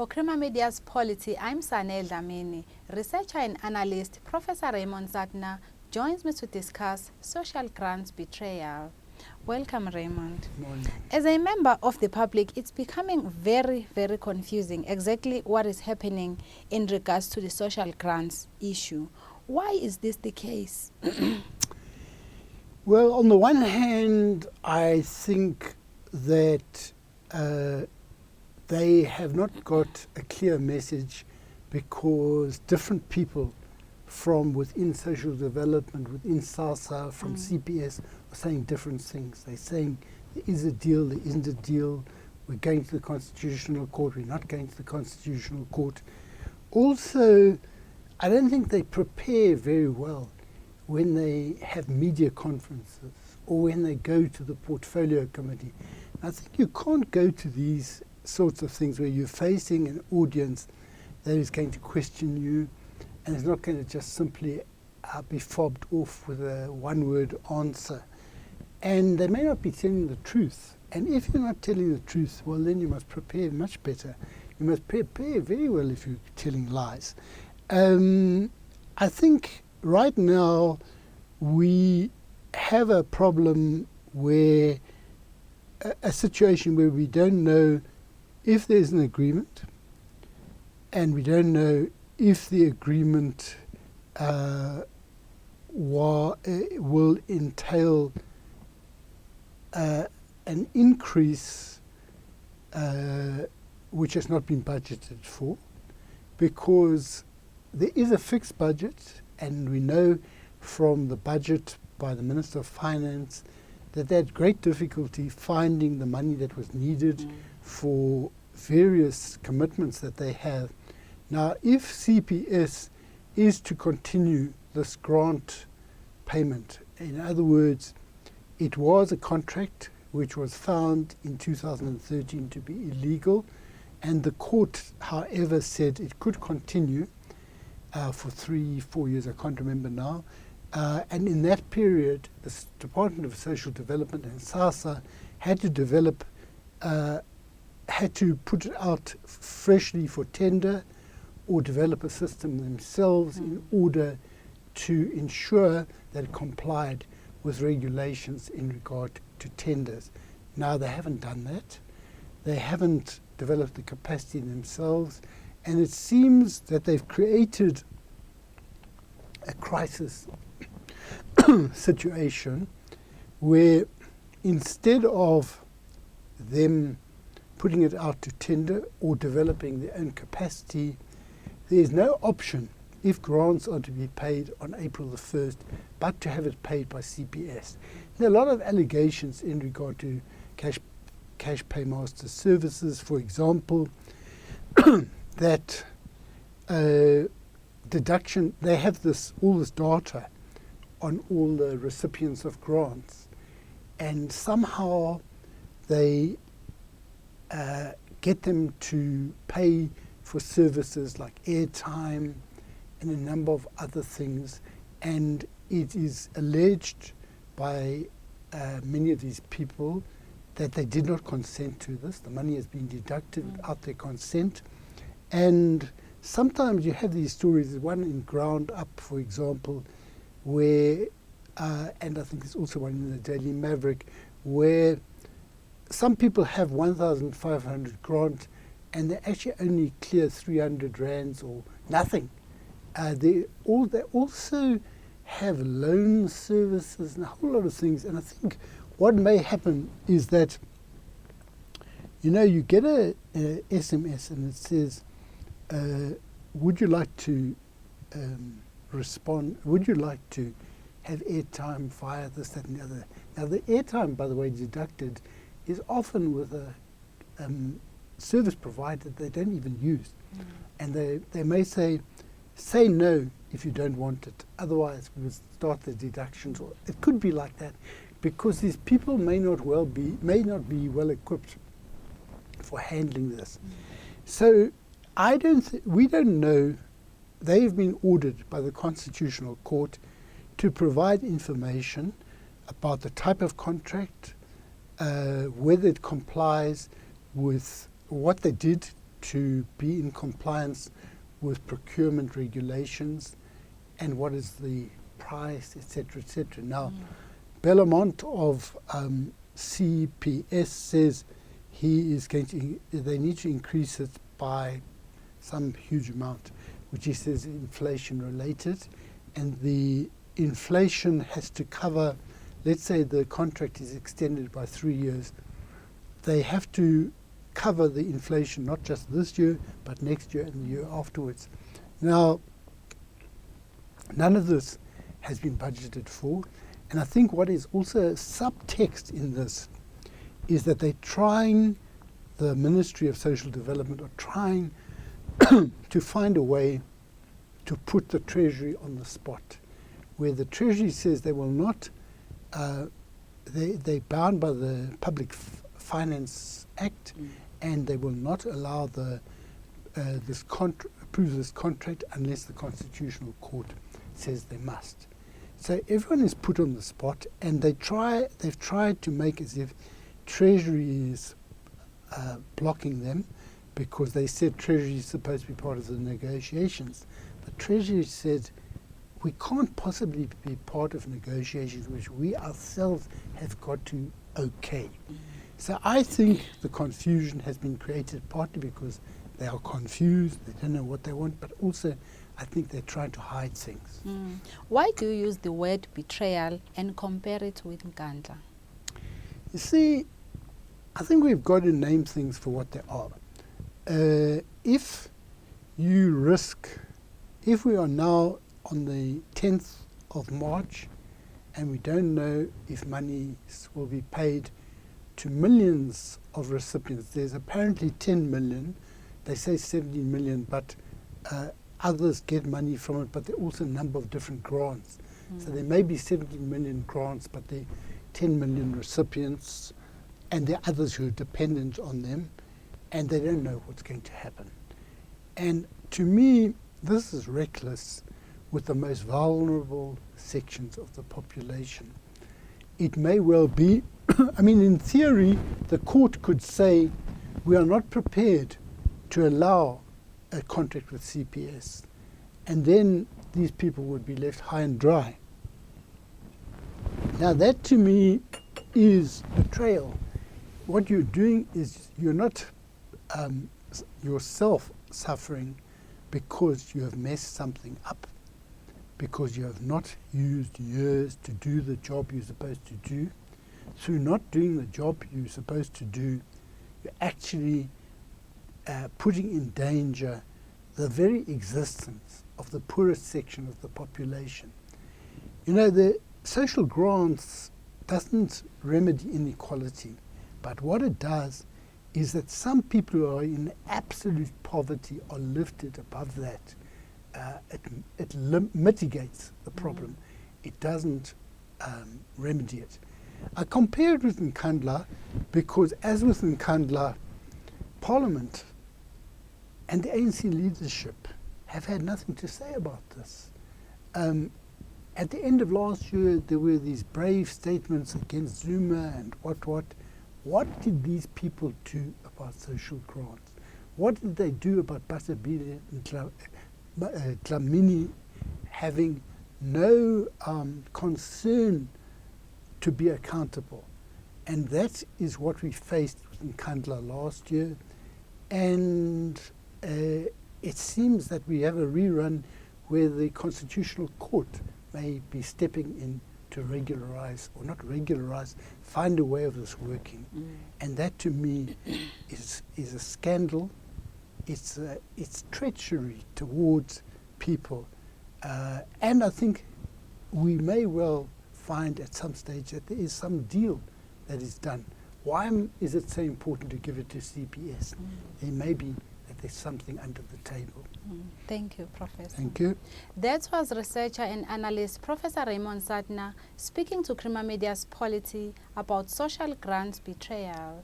For Crema Media's Polity, I'm Sane Dhlamini. Researcher and analyst Professor Raymond Suttner joins me to discuss social grants betrayal. Welcome, Raymond. Morning. As a member of the public, it's becoming very, very confusing exactly what is happening in regards to the social grants issue. Why is this the case? Well, on the one hand, I think that they have not got a clear message because different people from within social development, within SASA, from CPS, are saying different things. They're saying there is a deal, there isn't a deal, we're going to the Constitutional Court, we're not going to the Constitutional Court. Also, I don't think they prepare very well when they have media conferences or when they go to the portfolio committee. I think you can't go to these sorts of things where you're facing an audience that is going to question you and is not going to just simply be fobbed off with a one-word answer. And they may not be telling the truth. And if you're not telling the truth, well, then you must prepare much better. You must prepare very well if you're telling lies. I think right now we have a problem where a situation where we don't know if there's an agreement, and we don't know if the agreement will entail an increase which has not been budgeted for, because there is a fixed budget, and we know from the budget by the Minister of Finance that they had great difficulty finding the money that was needed for various commitments that they have. Now, if CPS is to continue this grant payment, in other words, it was a contract which was found in 2013 to be illegal, and the court, however, said it could continue for 3-4 years, I can't remember now. And in that period, the Department of Social Development and SASA had to develop, had to put it out freshly for tender or develop a system themselves in order to ensure that it complied with regulations in regard to tenders. Now, they haven't done that. They haven't developed the capacity themselves, and it seems that they've created a crisis situation where instead of them putting it out to tender or developing their own capacity, there is no option, if grants are to be paid on April the 1st, but to have it paid by CPS. There are a lot of allegations in regard to cash paymaster services, for example, that deduction, they have all this data on all the recipients of grants, and somehow they get them to pay for services like airtime and a number of other things, and it is alleged by many of these people that they did not consent to this. The money has been deducted without their consent, and sometimes you have these stories, one in Ground Up, for example, where, and I think there's also one in the Daily Maverick, where some people have 1,500 grant and they actually only clear 300 rands or nothing. They also have loan services and a whole lot of things. And I think what may happen is that, you get a SMS and it says, would you like to respond? Would you like to have airtime via this, that, and the other? Now, the airtime, by the way, deducted is often with a service provider they don't even use. And they may say no if you don't want it. Otherwise, we will start the deductions. Or it could be like that, because these people may not be well equipped for handling this. So we don't know. They've been ordered by the Constitutional Court to provide information about the type of contract, whether it complies with what they did to be in compliance with procurement regulations and what is the price, etc., etc. Now, Bellamont of CPS says they need to increase it by some huge amount, which he says is inflation related, and the inflation has to cover, let's say the contract is extended by 3 years, they have to cover the inflation not just this year but next year and the year afterwards. Now, none of this has been budgeted for, and I think what is also subtext in this is that they're trying, the Ministry of Social Development are trying to find a way to put the Treasury on the spot, where the Treasury says they will not, they're bound by the Public Finance Act, and they will not allow approve this contract unless the Constitutional Court says they must. So everyone is put on the spot, and they've tried to make as if Treasury is blocking them, because they said Treasury is supposed to be part of the negotiations. But Treasury said, we can't possibly be part of negotiations which we ourselves have got to okay. So I think the confusion has been created partly because they are confused, they don't know what they want, but also I think they're trying to hide things. Why do you use the word betrayal and compare it with Nkandla? You see, I think we've got to name things for what they are. If we are now on the 10th of March and we don't know if money will be paid to millions of recipients, there's apparently 10 million, they say 17 million, but others get money from it, but there are also a number of different grants. So there may be 17 million grants, but there are 10 million recipients, and there are others who are dependent on them, and they don't know what's going to happen. And to me, this is reckless with the most vulnerable sections of the population. It may well be, I mean, in theory, the court could say, we are not prepared to allow a contract with CPS, and then these people would be left high and dry. Now that to me is betrayal. What you're doing is you're not yourself suffering because you have messed something up, because you have not used years to do the job you're supposed to do. Through not doing the job you're supposed to do, you're actually putting in danger the very existence of the poorest section of the population. You know, the social grants doesn't remedy inequality, but what it does is that some people who are in absolute poverty are lifted above that. It mitigates the problem. It doesn't remedy it. I compare it with Nkandla because, as with Nkandla, Parliament and the ANC leadership have had nothing to say about this. At the end of last year, there were these brave statements against Zuma and what. What did these people do about social grants? What did they do about Basabile and Dhlamini having no concern to be accountable? And that is what we faced in Nkandla last year. And it seems that we have a rerun where the Constitutional Court may be stepping in to regularize, or not regularize, find a way of this working. And that to me is a scandal. It's treachery towards people. And I think we may well find at some stage that there is some deal that is done. Why is it so important to give it to CPS? It may be that there's something under the table. Thank you, Professor. Thank you. That was researcher and analyst Professor Raymond Suttner speaking to Creamer Media's Polity about social grants betrayal.